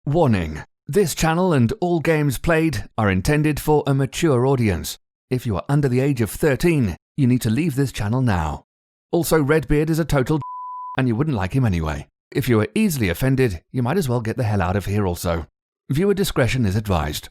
Warning: this channel and all games played are intended for a mature audience. If you are under the age of 13, you need to leave this channel now. Also, Redbeard is a total and you wouldn't like him anyway. If you are easily offended, you might as well get the hell out of here also. Viewer discretion is advised.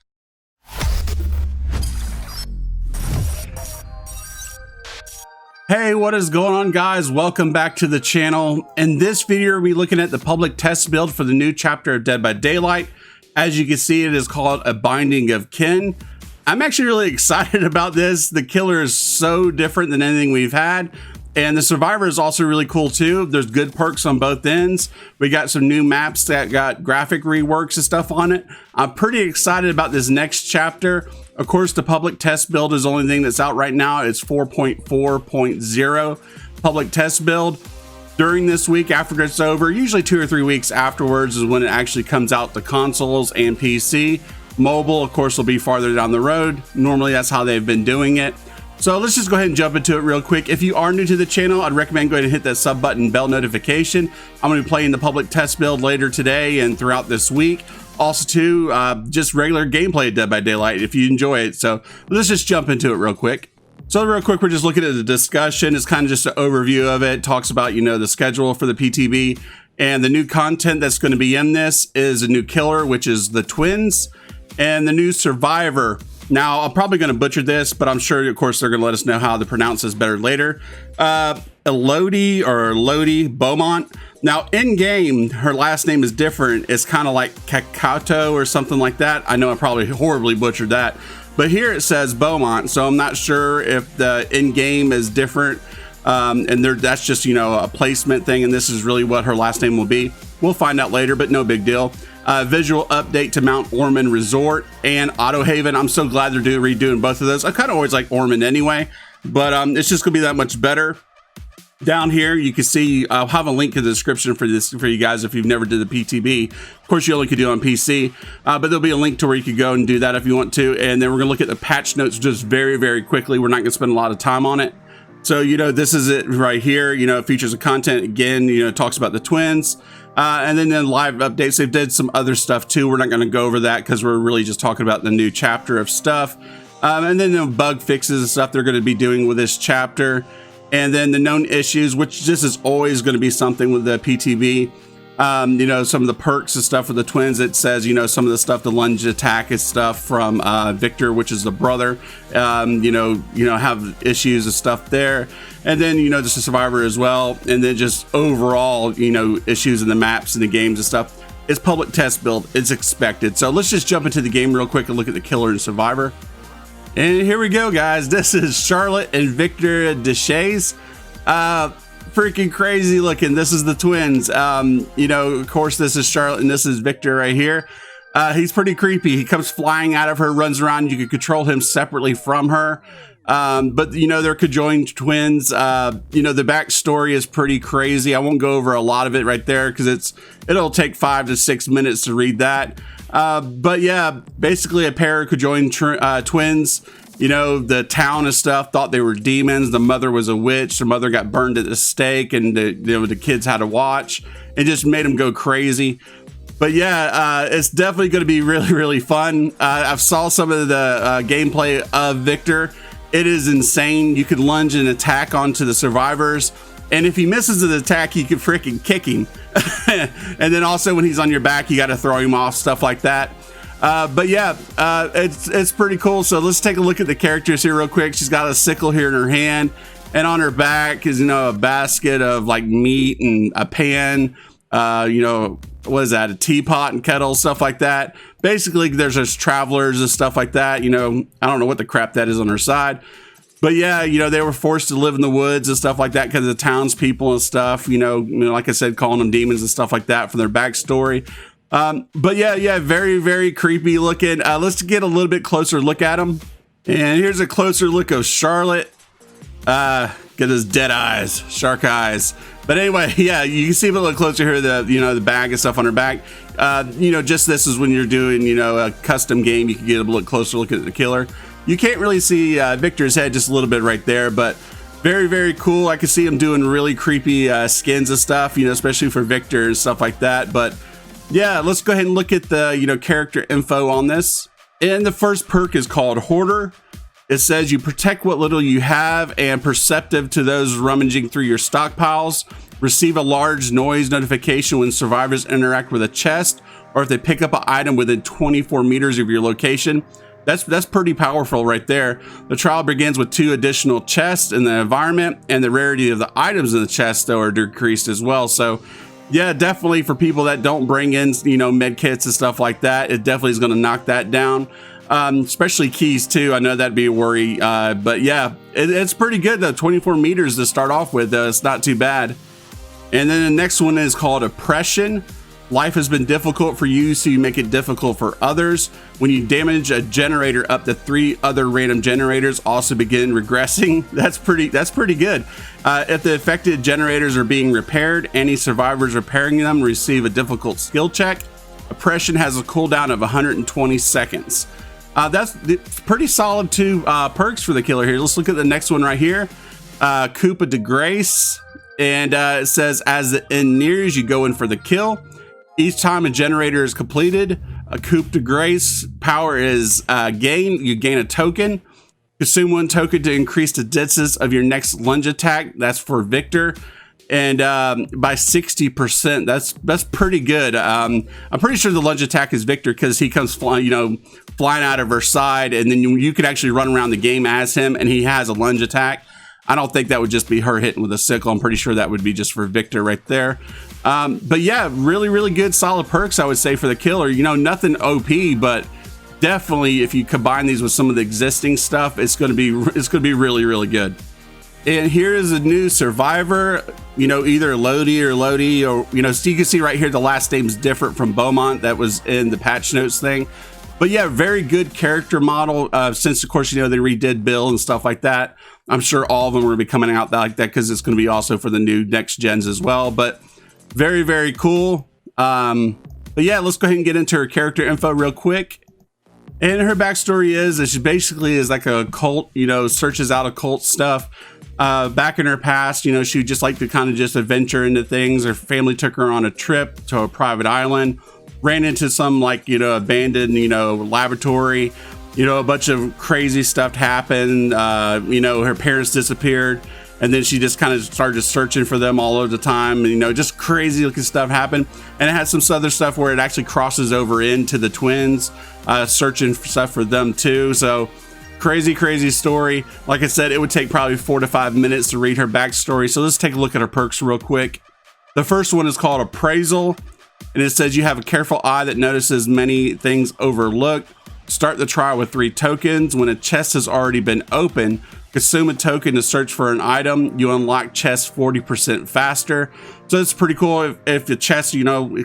Hey, what is going on, guys? Welcome back to the channel. In this video, we'll be looking at the public test build for the new chapter of Dead by Daylight. As you can see, it is called A Binding of Kin. I'm actually really excited about this. The killer is so different than anything we've had. And the survivor is also really cool too. There's good perks on both ends. We got some new maps that got graphic reworks and stuff on it. I'm pretty excited about this next chapter. Of course, the public test build is the only thing that's out right now. It's 4.4.0 public test build. During this week after it's over, usually 2 or 3 weeks afterwards is when it actually comes out to consoles and PC. Mobile, of course, will be farther down the road. Normally, that's how they've been doing it. So let's just go ahead and jump into it real quick. If you are new to the channel, I'd recommend going and hit that sub button, bell notification. I'm going to be playing the public test build later today and throughout this week. Also too, just regular gameplay of Dead by Daylight if you enjoy it. So let's just jump into it real quick. So real quick, we're just looking at the discussion. It's kind of just an overview of it. Talks about, you know, the schedule for the PTB and the new content that's going to be in this is a new killer, which is the twins, and the new survivor. Now, I'm probably going to butcher this, but I'm sure, of course, they're going to let us know how to pronounce this better later. Elodie or Lodi Beaumont. Now, in game, her last name is different. It's kind of like Kakato or something like that. I know I probably horribly butchered that, but here it says Beaumont, so I'm not sure if the in game is different. And that's just, you know, a placement thing, and this is really what her last name will be. We'll find out later, but no big deal. Visual update to Mount Ormond Resort and Auto Haven. I'm so glad they're redoing both of those. I kind of always like Ormond anyway, but it's just gonna be that much better. Down here, you can see I'll have a link in the description for this for you guys if you've never did the PTB. Of course, you only could do it on PC, but there'll be a link to where you could go and do that if you want to. And then we're gonna look at the patch notes just very, very quickly. We're not gonna spend a lot of time on it. So, you know, this is it right here. You know, it features the content again, you know, it talks about the twins. And then the live updates, they've did some other stuff too. We're not going to go over that because we're really just talking about the new chapter of stuff. And then the bug fixes and stuff they're going to be doing with this chapter. And then the known issues, which this is always going to be something with the PTB. You know, some of the perks and stuff for the twins. It says, you know, some of the stuff, the lunge attack is stuff from Victor, which is the brother, you know, have issues and stuff there. And then, you know, just a survivor as well. And then just overall, you know, issues in the maps and the games and stuff. It's public test build. It's expected. So let's just jump into the game real quick and look at the killer and survivor. And here we go, guys. This is Charlotte and Victor Deshays. Freaking crazy looking. This is the twins. You know, of course, this is Charlotte and this is Victor right here. He's pretty creepy. He comes flying out of her, runs around. You can control him separately from her. But you know, they're conjoined twins. You know, the backstory is pretty crazy. I won't go over a lot of it right there because it'll take 5 to 6 minutes to read that. But yeah, basically a pair of conjoined twins. You know, the town and stuff thought they were demons. The mother was a witch. The mother got burned at the stake, and the kids had to watch. It just made them go crazy. But yeah, it's definitely going to be really, really fun. I've saw some of the gameplay of Victor. It is insane. You could lunge and attack onto the survivors, and if he misses an attack, you can freaking kick him. And then also when he's on your back, you got to throw him off, stuff like that. But yeah, it's pretty cool. So let's take a look at the characters here real quick. She's got a sickle here in her hand, and on her back is, you know, a basket of like meat and a pan, you know, what is that, a teapot and kettle, stuff like that. Basically, there's just travelers and stuff like that. You know, I don't know what the crap that is on her side. But yeah, you know, they were forced to live in the woods and stuff like that because of the townspeople and stuff, you know, like I said, calling them demons and stuff like that for their backstory. But yeah, very, very creepy looking. Let's get a little bit closer look at them. And here's a closer look of Charlotte. Get those dead eyes, shark eyes. But anyway, yeah, you can see a little closer here, the bag and stuff on her back. You know, just this is when you're doing, you know, a custom game, you can get a little closer look at the killer. You can't really see Victor's head just a little bit right there, but very, very cool. I can see him doing really creepy skins and stuff, you know, especially for Victor and stuff like that. But Yeah, let's go ahead and look at the, character info on this. And the first perk is called Hoarder. It says you protect what little you have and perceptive to those rummaging through your stockpiles. Receive a large noise notification when survivors interact with a chest or if they pick up an item within 24 meters of your location. That's pretty powerful right there. The trial begins with 2 additional chests in the environment, and the rarity of the items in the chest though are decreased as well. So yeah, definitely for people that don't bring in, med kits and stuff like that, it definitely is going to knock that down. Especially keys too. I know that'd be a worry. But yeah, it's pretty good though. 24 meters to start off with. It's not too bad. And then the next one is called Oppression. Life has been difficult for you, so you make it difficult for others. When you damage a generator, up to 3 other random generators also begin regressing. That's pretty good. If the affected generators are being repaired, any survivors repairing them receive a difficult skill check. Oppression has a cooldown of 120 seconds. That's pretty solid 2 perks for the killer here. Let's look at the next one right here. Coup de Grace. And it says, as the end nears, you go in for the kill. Each time a generator is completed, a coup de grace power is gained. You gain a token. Consume 1 token to increase the distance of your next lunge attack. That's for Victor. And by 60%. That's pretty good. I'm pretty sure the lunge attack is Victor because he comes flying out of her side, and then you could actually run around the game as him, and he has a lunge attack. I don't think that would just be her hitting with a sickle. I'm pretty sure that would be just for Victor right there. But yeah, really, really good, solid perks, I would say, for the killer. Nothing OP, but definitely if you combine these with some of the existing stuff, it's going to be really, really good. And here is a new survivor, either Lodi, or, so you can see right here, the last name's different from Beaumont that was in the patch notes thing. But yeah, very good character model, since of course, they redid Bill and stuff like that. I'm sure all of them will be coming out like that because it's going to be also for the new next gens as well. But very, very cool. But yeah, let's go ahead and get into her character info real quick. And her backstory is that she basically is like a cult, searches out occult stuff. Back in her past, she would just like to kind of just adventure into things. Her family took her on a trip to a private island, ran into some abandoned, laboratory. A bunch of crazy stuff happened. Her parents disappeared, and then she just kind of started searching for them all over the time. And, just crazy looking stuff happened. And it had some other stuff where it actually crosses over into the twins, searching for stuff for them too. So crazy story. Like I said, it would take probably 4 to 5 minutes to read her backstory. So let's take a look at her perks real quick. The first one is called Appraisal, and it says you have a careful eye that notices many things overlooked. Start the trial with 3 tokens. When a chest has already been opened, consume a token to search for an item. You unlock chests 40% faster. So it's pretty cool. If the chest,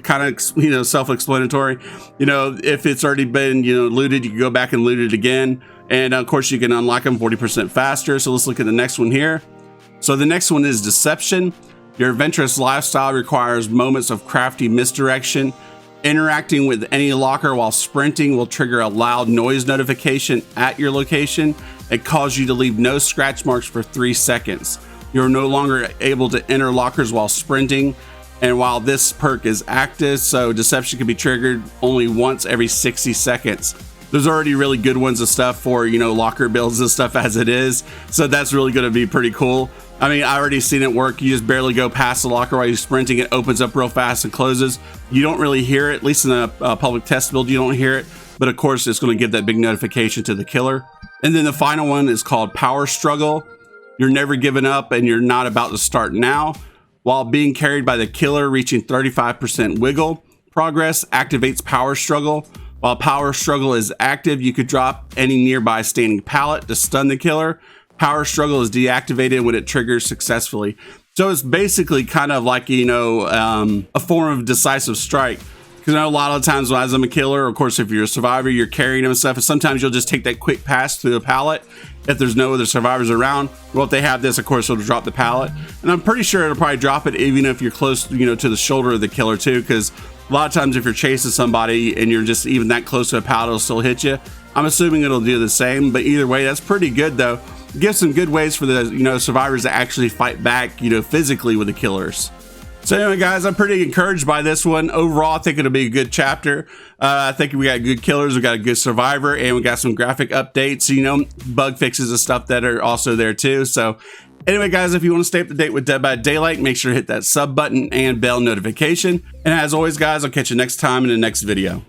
kind of, self-explanatory. If it's already been, looted, you can go back and loot it again. And of course, you can unlock them 40% faster. So let's look at the next one here. So the next one is Deception. Your adventurous lifestyle requires moments of crafty misdirection. Interacting with any locker while sprinting will trigger a loud noise notification at your location and cause you to leave no scratch marks for 3 seconds. You're no longer able to enter lockers while sprinting, and while this perk is active, so deception can be triggered only once every 60 seconds. There's already really good ones and stuff for, locker builds and stuff as it is, so that's really going to be pretty cool. I mean, I already seen it work. You just barely go past the locker while you're sprinting. It opens up real fast and closes. You don't really hear it, at least in a public test build, you don't hear it. But of course, it's going to give that big notification to the killer. And then the final one is called Power Struggle. You're never giving up and you're not about to start now. While being carried by the killer, reaching 35% wiggle progress activates Power Struggle. While Power Struggle is active, you could drop any nearby standing pallet to stun the killer. Power Struggle is deactivated when it triggers successfully. So it's basically kind of like, a form of decisive strike. Because a lot of times as I'm a killer, of course, if you're a survivor, you're carrying them and stuff, and sometimes you'll just take that quick pass through the pallet if there's no other survivors around. Well, if they have this, of course, it'll drop the pallet. And I'm pretty sure it'll probably drop it even if you're close, to the shoulder of the killer too, because a lot of times if you're chasing somebody and you're just even that close to a pallet, it'll still hit you. I'm assuming it'll do the same, but either way, that's pretty good though. Gives some good ways for the survivors to actually fight back physically with the killers. So anyway, guys, I'm pretty encouraged by this one. Overall, I think it'll be a good chapter. I think we got good killers, we got a good survivor, and we got some graphic updates, you know, bug fixes and stuff that are also there too. So anyway, guys, if you want to stay up to date with Dead by Daylight, make sure to hit that sub button and bell notification. And as always, guys, I'll catch you next time in the next video.